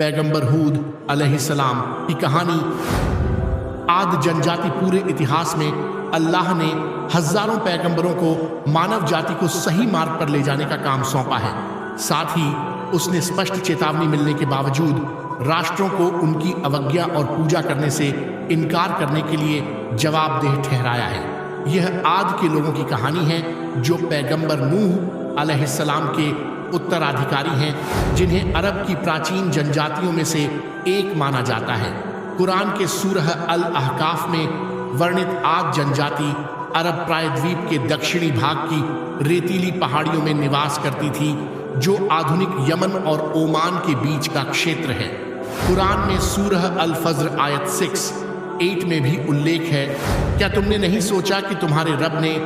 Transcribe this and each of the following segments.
पैगंबर हूद अलैहिस्सलाम की कहानी। आद जनजाति पूरे इतिहास में अल्लाह ने हजारों पैगंबरों को मानव जाति को सही मार्ग पर ले जाने का काम सौंपा है। साथ ही उसने स्पष्ट चेतावनी मिलने के बावजूद राष्ट्रों को उनकी अवज्ञा और पूजा करने से इनकार करने के लिए जवाबदेह ठहराया है। यह आद के लोगों की कहानी है जो पैगंबर नूह अलैहिस्सलाम के उत्तराधिकारी हैं, जिन्हें अरब की प्राचीन जनजातियों में से एक माना जाता है। कुरान के सूरह अल अहकाफ में वर्णित आद जनजाति अरब प्रायद्वीप के दक्षिणी भाग की रेतीली पहाड़ियों में निवास करती थी, जो आधुनिक यमन और ओमान के बीच का क्षेत्र है। कुरान में सूरह अल फज्र आयत 6-8 में भी उल्लेख है, क्या तुमने नहीं सोचा कि तुम्हारे रब ने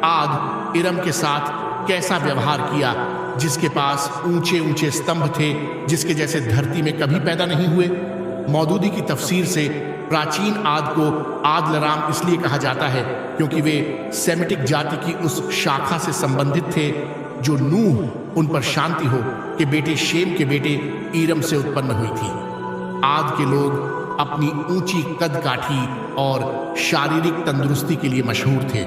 आद इरम के साथ कैसा व्यवहार किया, जिसके पास ऊंचे ऊंचे स्तंभ थे, जिसके जैसे धरती में कभी पैदा नहीं हुए। मौदूदी की तफसीर से प्राचीन आद को आद लराम इसलिए कहा जाता है क्योंकि वे सेमिटिक जाति की उस शाखा से संबंधित थे जो नूह, उन पर शांति हो, के बेटे शेम के बेटे ईरम से उत्पन्न हुई थी। आद के लोग अपनी ऊंची कद काठी और शारीरिक तंदुरुस्ती के लिए मशहूर थे।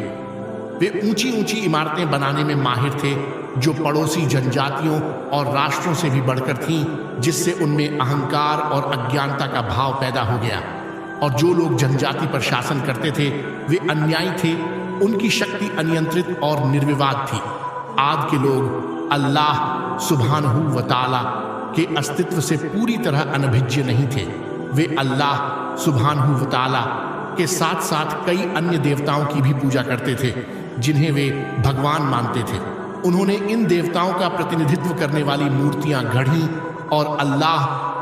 वे ऊंची ऊंची इमारतें बनाने में माहिर थे, जो पड़ोसी जनजातियों और राष्ट्रों से भी बढ़कर थीं, जिससे उनमें अहंकार और अज्ञानता का भाव पैदा हो गया। और जो लोग जनजाति पर शासन करते थे वे अन्यायी थे, उनकी शक्ति अनियंत्रित और निर्विवाद थी। आद के लोग अल्लाह सुब्हानहू व तआला के अस्तित्व से पूरी तरह अनभिज्ञ नहीं थे। वे अल्लाह सुब्हानहू व तआला के साथ साथ कई अन्य देवताओं की भी पूजा करते थे, जिन्हें वे भगवान मानते थे। उन्होंने इन देवताओं का प्रतिनिधित्व करने वाली मूर्तियां गढ़ी और अल्लाह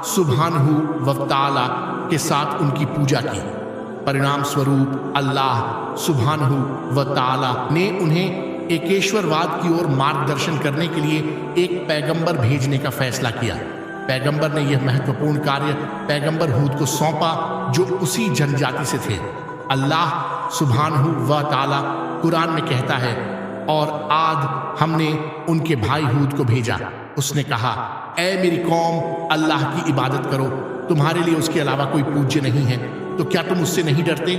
सुब्हानहू व तआला के साथ उनकी पूजा की। परिणाम स्वरूप अल्लाह सुब्हानहू व तआला ने उन्हें एकेश्वरवाद की ओर मार्गदर्शन करने के लिए एक पैगंबर भेजने का फैसला किया। पैगंबर ने यह महत्वपूर्ण कार्य पैगंबर हूद को सौंपा, जो उसी जनजाति से थे। अल्लाह सुब्हानहू व तआला कुरान में कहता है, और आद हमने उनके भाई हूद को भेजा। उसने कहा, ऐ मेरी कौम, अल्लाह की इबादत करो, तुम्हारे लिए उसके अलावा कोई पूज्य नहीं है, तो क्या तुम उससे नहीं डरते?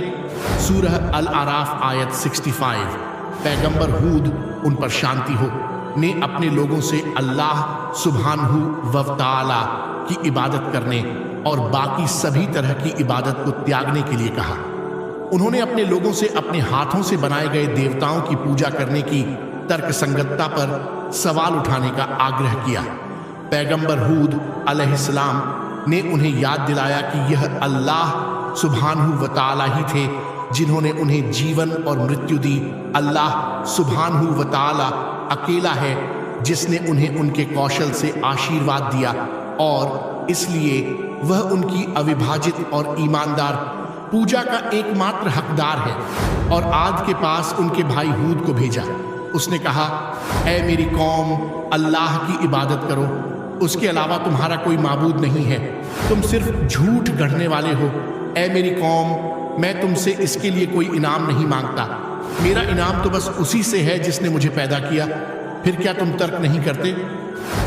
सूरह अल आराफ आयत 65। पैगंबर हूद, उन पर शांति हो, ने अपने लोगों से अल्लाह सुब्हानहू व तआला की इबादत करने और बाकी सभी तरह की इबादत को त्यागने के लिए कहा। उन्होंने अपने लोगों से अपने हाथों से बनाए गए देवताओं की पूजा करने की तर्कसंगतता पर सवाल उठाने का आग्रह किया। पैगंबर हूद अलैहिस्सलाम ने उन्हें याद दिलाया कि यह अल्लाह सुब्हानहू व तआला ही थे जिन्होंने उन्हें जीवन और मृत्यु दी। अल्लाह सुब्हानहू व तआला अकेला है जिसने उन्हें उनके कौशल से आशीर्वाद दिया, और इसलिए वह उनकी अविभाजित और ईमानदार पूजा का एकमात्र हकदार है। और आद के पास उनके भाई हूद को भेजा। उसने कहा, ऐ मेरी कौम, अल्लाह की इबादत करो, उसके अलावा तुम्हारा कोई माबूद नहीं है, तुम सिर्फ झूठ गढ़ने वाले हो। ऐ मेरी कौम, मैं तुमसे इसके लिए कोई इनाम नहीं मांगता, मेरा इनाम तो बस उसी से है जिसने मुझे पैदा किया, फिर क्या तुम तर्क नहीं करते?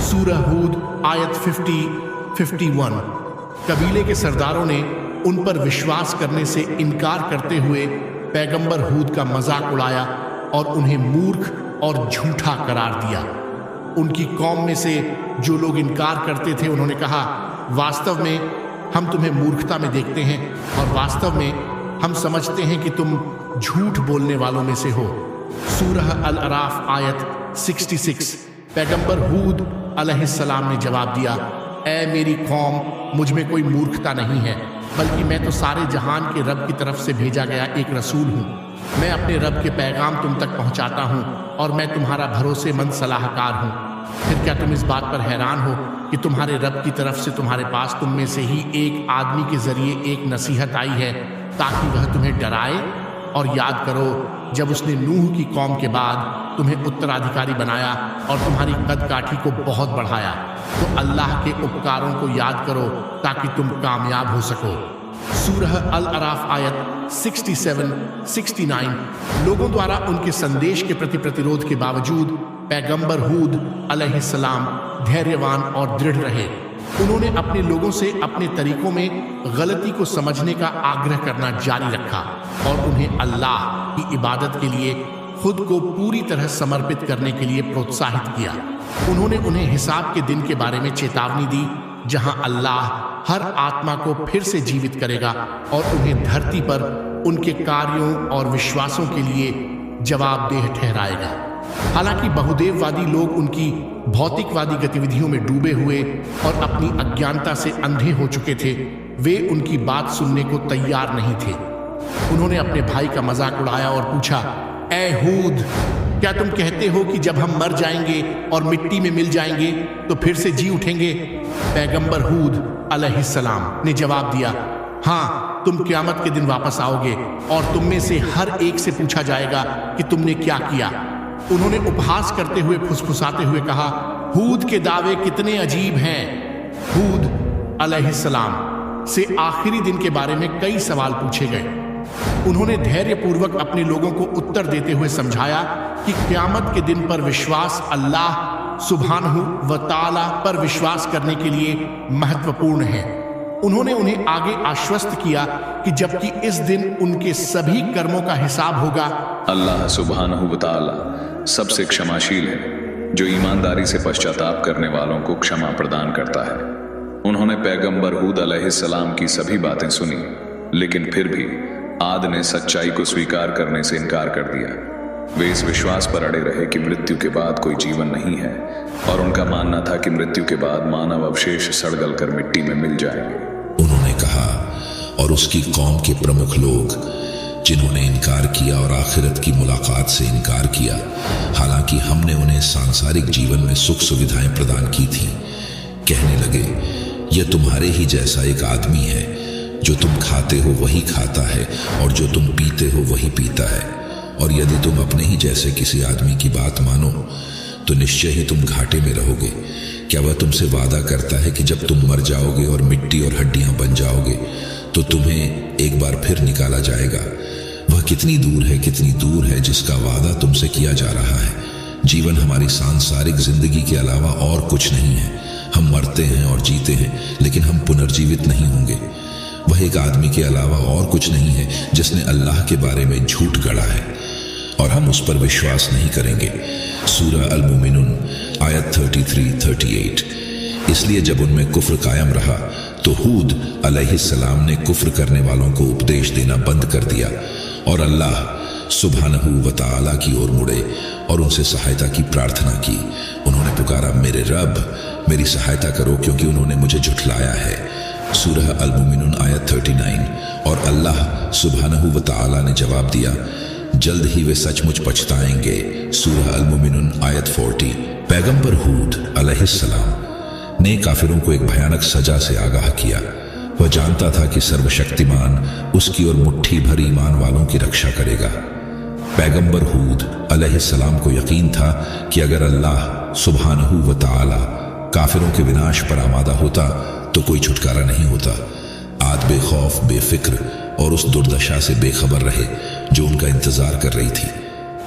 सूरह हूद आयत 50-51। कबीले के सरदारों ने उन पर विश्वास करने से इनकार करते हुए पैगंबर हूद का मजाक उड़ाया और उन्हें मूर्ख और झूठा करार दिया। उनकी कौम में से जो लोग इनकार करते थे, उन्होंने कहा, वास्तव में हम तुम्हें मूर्खता में देखते हैं और वास्तव में हम समझते हैं कि तुम झूठ बोलने वालों में से हो। सूरह अल अराफ आयत 66। पैगंबर हूद अलैहिस्सलाम ने जवाब दिया, ऐ मेरी कौम, मुझ में कोई मूर्खता नहीं है, बल्कि मैं तो सारे जहान के रब की तरफ से भेजा गया एक रसूल हूँ। मैं अपने रब के पैगाम तुम तक पहुँचाता हूँ और मैं तुम्हारा भरोसेमंद सलाहकार हूँ। फिर क्या तुम इस बात पर हैरान हो कि तुम्हारे रब की तरफ से तुम्हारे पास तुम में से ही एक आदमी के जरिए एक नसीहत आई है ताकि वह तुम्हें डराए? और याद करो जब उसने नूह की कौम के बाद तुम्हें उत्तराधिकारी बनाया और तुम्हारी कद काठी को बहुत बढ़ाया, तो अल्लाह के उपकारों को याद करो ताकि तुम कामयाब हो सको। सूरह अल अराफ आयत 67-69। लोगों द्वारा उनके संदेश के प्रति प्रतिरोध के बावजूद पैगंबर हूद अलैहिस्सलाम धैर्यवान और दृढ़ रहे। उन्होंने अपने लोगों से अपने तरीकों में गलती को समझने का आग्रह करना जारी रखा और उन्हें अल्लाह की इबादत के लिए खुद को पूरी तरह समर्पित करने के लिए प्रोत्साहित किया। उन्होंने उन्हें हिसाब के दिन के बारे में चेतावनी दी, जहां अल्लाह हर आत्मा को फिर से जीवित करेगा और उन्हें धरती पर उनके कार्यों और विश्वासों के लिए जवाबदेह ठहराएगा। हालांकि बहुदेववादी लोग उनकी भौतिकवादी गतिविधियों में डूबे हुए और अपनी अज्ञानता से अंधे हो चुके थे, वे उनकी बात सुनने को तैयार नहीं थे। उन्होंने अपने भाई का मजाक उड़ाया और पूछा, ऐ हूद, क्या तुम कहते हो कि जब हम मर जाएंगे और मिट्टी में मिल जाएंगे तो फिर से जी उठेंगे? पैगंबर हूद अलैहिस्सलाम ने जवाब दिया, हाँ, तुम क़यामत के दिन वापस आओगे और तुम में से हर एक से पूछा जाएगा कि तुमने क्या किया। उन्होंने उपहास करते हुए फुसफुसाते हुए कहा, हूद के दावे कितने अजीब हैं। हूद अलैहिस्सलाम से आखिरी दिन के बारे में कई सवाल पूछे गए। उन्होंने धैर्यपूर्वक अपने लोगों को उत्तर देते हुए समझाया कि क़यामत के दिन पर विश्वास अल्लाह सुब्हानहू व तआला पर विश्वास करने के लिए महत्वपूर्ण है। उन्होंने उन्हें आगे आश्वस्त किया कि जबकि इस दिन उनके सभी कर्मों का हिसाब होगा। अल्लाह सुब्हानहू व तआला सबसे क्षमाशील है, जो ईमानदारी से पश्चाताप करने वालों को क्षमा प्रदान करता है। उन्होंने पैगंबर हूद अलैहिस्सलाम की सभी बातें सुनी, लेकिन फिर भी आद ने सच्चाई को स्वीकार करने से इनकार कर दिया। वे इस विश्वास पर अड़े रहे कि मृत्यु के बाद कोई जीवन नहीं है और उनका मानना था कि मृत्यु के बाद मानव अवशेष सड़-गल कर मिट्टी में मिल जाएंगे। उन्होंने कहा, और उसकी कौम के प्रमुख लोग जिन्होंने इनकार किया और आखिरत की मुलाकात से इनकार किया, हालांकि हमने उन्हें सांसारिक जीवन में सुख सुविधाएं प्रदान की थी, कहने लगे, यह तुम्हारे ही जैसा एक आदमी है, जो तुम खाते हो वही खाता है और जो तुम पीते हो वही पीता है, और यदि तुम अपने ही जैसे किसी आदमी की बात मानो तो निश्चय ही तुम घाटे में रहोगे। क्या वह तुमसे वादा करता है कि जब तुम मर जाओगे और मिट्टी और हड्डियां बन जाओगे तो तुम्हें एक बार फिर निकाला जाएगा? वह कितनी दूर है जिसका वादा तुमसे किया जा रहा है। जीवन हमारी सांसारिक जिंदगी के अलावा और कुछ नहीं है। हम मरते हैं और जीते हैं, लेकिन हम पुनर्जीवित नहीं होंगे। वह एक आदमी के अलावा और कुछ नहीं है जिसने अल्लाह के बारे में झूठ गढ़ा है, और हम उस पर विश्वास नहीं करेंगे। सूरह अल-मोमिनून आयत 33-38। इसलिए जब उनमें कुफ्र कायम रहा तो हूद अलैहिस्सलाम ने कुफ्र करने वालों को उपदेश देना बंद कर दिया और अल्लाह सुब्हानहू व तआला की ओर मुड़े और उनसे सहायता की प्रार्थना की। उन्होंने पुकारा, मेरे रब, मेरी सहायता करो, क्योंकि उन्होंने मुझे झुठलाया है। सूरह अल-मोमिनून आयत 39। और अल्लाह सुब्हानहू व तआला ने जवाब दिया, जल्द ही वे सचमुच पछताएंगे। सूरह अल-मोमिनून आयत 40। पैगंबर हूद अलैहिस्सलाम ने काफिरों को एक भयानक सजा से आगाह किया। वह जानता था कि सर्वशक्तिमान उसकी और मुट्ठी भर ईमान वालों की रक्षा करेगा। पैगंबर हूद अलैहिस्सलाम को यकीन था कि अगर अल्लाह सुब्हानहू व तआला काफिरों के विनाश पर आमादा होता तो कोई छुटकारा नहीं होता। आद बेखौफ, बेफिक्र और उस दुर्दशा से बेखबर रहे जो उनका इंतजार कर रही थी।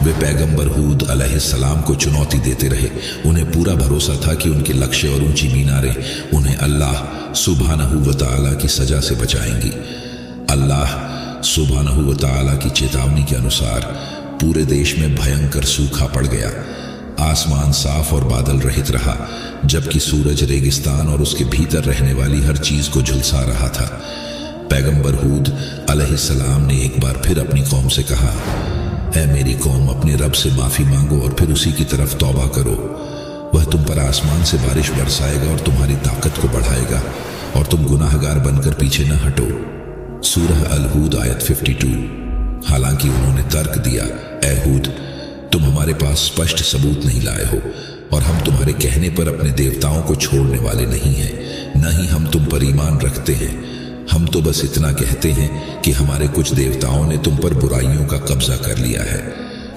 वे पैगंबर हूद अलैहिस्सलाम को चुनौती देते रहे। उन्हें पूरा भरोसा था कि उनके लक्ष्य और ऊंची मीनारें उन्हें अल्लाह सुब्हानहू व तआला की सजा से बचाएंगी। अल्लाह सुब्हानहू व तआला की चेतावनी के अनुसार पूरे देश में भयंकर सूखा पड़ गया। आसमान साफ और बादल रहित रहा, जबकि सूरज रेगिस्तान और उसके भीतर रहने वाली हर चीज को झुलसा रहा था। पैगंबर हूद अलैहिस्सलाम ने एक बार फिर अपनी कौम से कहा, ऐ मेरी कौम, अपने रब से माफी मांगो और फिर उसी की तरफ तौबा करो। वह तुम पर आसमान से बारिश बरसाएगा और तुम्हारी ताकत को बढ़ाएगा और तुम गुनाहगार बनकर पीछे न हटो। सूरह अल-हूद आयत 52। हालांकि उन्होंने तर्क दिया, ऐ हूद, तुम हमारे पास स्पष्ट सबूत नहीं लाए हो और हम तुम्हारे कहने पर अपने देवताओं को छोड़ने वाले नहीं हैं, न ही हम तुम पर ईमान रखते हैं। हम तो बस इतना कहते हैं कि हमारे कुछ देवताओं ने तुम पर बुराइयों का कब्जा कर लिया है।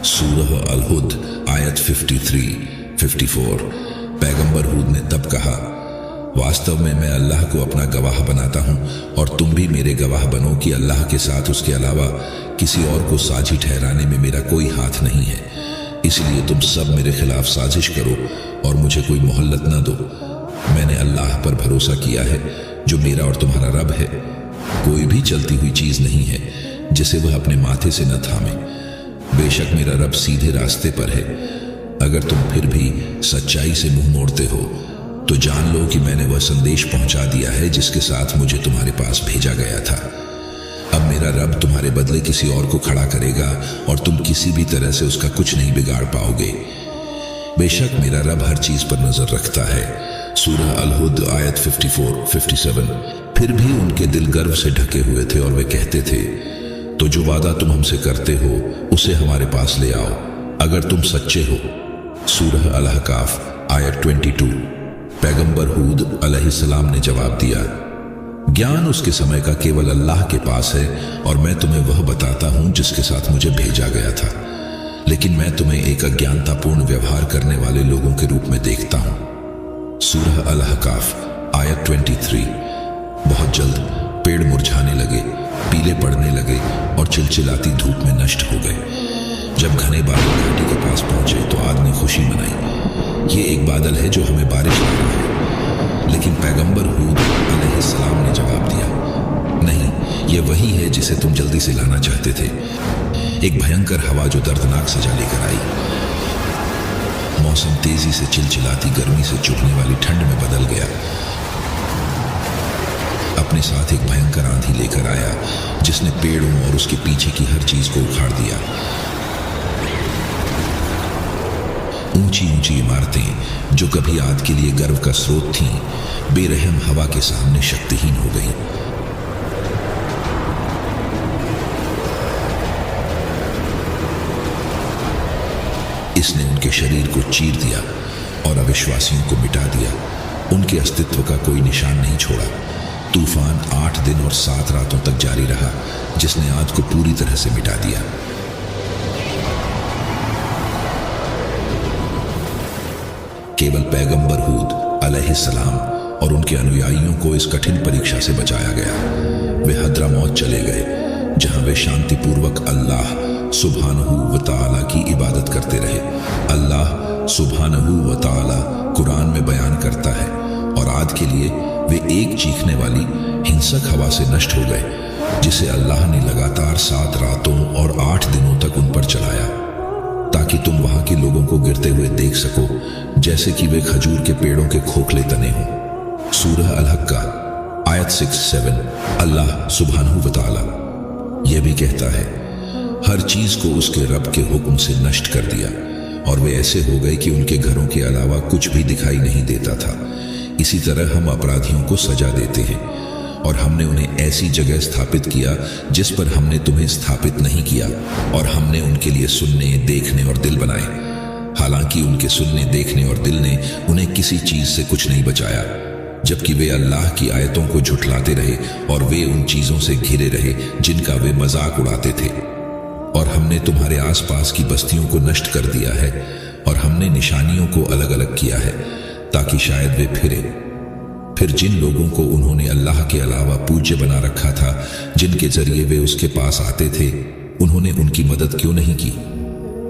सूरह अल-हुद आयत 53-54। पैगंबर हूद ने तब कहा, वास्तव में मैं अल्लाह को अपना गवाह बनाता हूं और तुम भी मेरे गवाह बनो कि अल्लाह के साथ उसके अलावा किसी और को साझी ठहराने में मेरा कोई हाथ नहीं है। इसलिए तुम सब मेरे खिलाफ साजिश करो और मुझे कोई मोहल्लत न दो। मैंने अल्लाह पर भरोसा किया है जो मेरा और तुम्हारा रब है। कोई भी चलती हुई चीज नहीं है जिसे वह अपने माथे से न थामे। बेशक मेरा रब सीधे रास्ते पर है। अगर तुम फिर भी सच्चाई से मुंह मोड़ते हो तो जान लो कि मैंने वह संदेश पहुंचा दिया है जिसके साथ मुझे तुम्हारे पास भेजा गया था। अब मेरा रब तुम्हारे बदले किसी और को खड़ा करेगा और तुम किसी भी तरह से उसका कुछ नहीं बिगाड़ पाओगे। बेशक मेरा रब हर चीज पर नजर रखता है। सूरह अल-हुद आयत 54-57। फिर भी उनके दिल गर्व से ढके हुए थे और वे कहते थे, तो जो वादा तुम हमसे करते हो उसे हमारे पास ले आओ अगर तुम सच्चे हो। सूरह अल-अहकाफ आयत 22। पैगंबर हूद अलैहिस्सलाम ने जवाब दिया, ज्ञान उसके समय का केवल अल्लाह के पास है और मैं तुम्हें वह बताता हूं जिसके साथ मुझे भेजा गया था, लेकिन मैं तुम्हें एक अज्ञानतापूर्ण व्यवहार करने वाले लोगों के रूप में देखता हूं। सूरह अल-अहकाफ आयत 23। बहुत जल्द पेड़ मुरझाने लगे, पीले पड़ने लगे और चिलचिलाती धूप में नष्ट हो गए। जब घने बादल घाटी के पास पहुंचे तो आद ने खुशी मनाई, ये एक बादल है जो हमें बारिश ला रहा है। लेकिन पैगंबर हूद अलैहिस्सलाम ने जवाब दिया, नहीं, ये वही है जिसे तुम जल्दी से लाना चाहते थे। एक भयंकर हवा जो दर्दनाक सजा लेकर आई। मौसम तेजी से चिलचिलाती गर्मी से चुभने वाली ठंड में बदल गया। अपने साथ एक भयंकर आंधी लेकर आया जिसने पेड़ों और उसके पीछे की हर चीज को उखाड़ दिया। ऊंची ऊंची इमारतें जो कभी आद के लिए गर्व का स्रोत थीं, बेरहम हवा के सामने शक्तिहीन हो गईं। इसने उनके शरीर को चीर दिया और अविश्वासियों को मिटा दिया। उनके अस्तित्व का कोई निशान नहीं छोड़ा। तूफान 8 दिन और 7 रातों तक जारी रहा जिसने आद को पूरी तरह से मिटा दिया। केवल पैगंबर हूद अलैहिस्सलाम और उनके अनुयायियों को इस कठिन परीक्षा से बचाया गया। वे हद्रामौत चले गए जहां वे शांतिपूर्वक अल्लाह सुब्हानहू व तआला की इबादत करते रहे। अल्लाह सुब्हानहू व तआला कुरान में बयान करता है, और आद के लिए वे एक चीखने वाली हिंसक हवा से नष्ट हो गए जिसे अल्लाह ने लगातार 7 रातों और 8 दिनों तक उन पर चलाया, ताकि तुम वहां के लोगों को गिरते हुए देख सको जैसे कि वे खजूर के पेड़ों के खोखले तने हों। सूरह अल-हक्का आयत 6-7। अल्लाह सुब्हानहू व तआला यह भी कहता है, हर चीज को उसके रब के हुक्म से नष्ट कर दिया और वे ऐसे हो गए कि उनके घरों के अलावा कुछ भी दिखाई नहीं देता था। इसी तरह हम अपराधियों को सजा देते हैं और हमने उन्हें ऐसी जगह स्थापित किया जिस पर हमने तुम्हें स्थापित नहीं किया, और हमने उनके लिए सुनने, देखने और दिल बनाए। हालांकि उनके सुनने, देखने और दिल ने उन्हें किसी चीज से कुछ नहीं बचाया, जबकि वे अल्लाह की आयतों को झुठलाते रहे और वे उन चीजों से घिरे रहे जिनका वे मजाक उड़ाते थे। और हमने तुम्हारे आसपास की बस्तियों को नष्ट कर दिया है और हमने निशानियों को अलग अलग किया है ताकि शायद वे फिर जिन लोगों को उन्होंने अल्लाह के अलावा पूज्य बना रखा था, जिनके जरिए वे उसके पास आते थे, उन्होंने उनकी मदद क्यों नहीं की,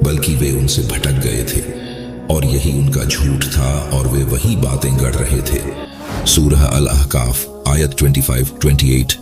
बल्कि वे उनसे भटक गए थे और यही उनका झूठ था और वे वही बातें गढ़ रहे थे। सूरह अल-अहकाफ आयत 25-28।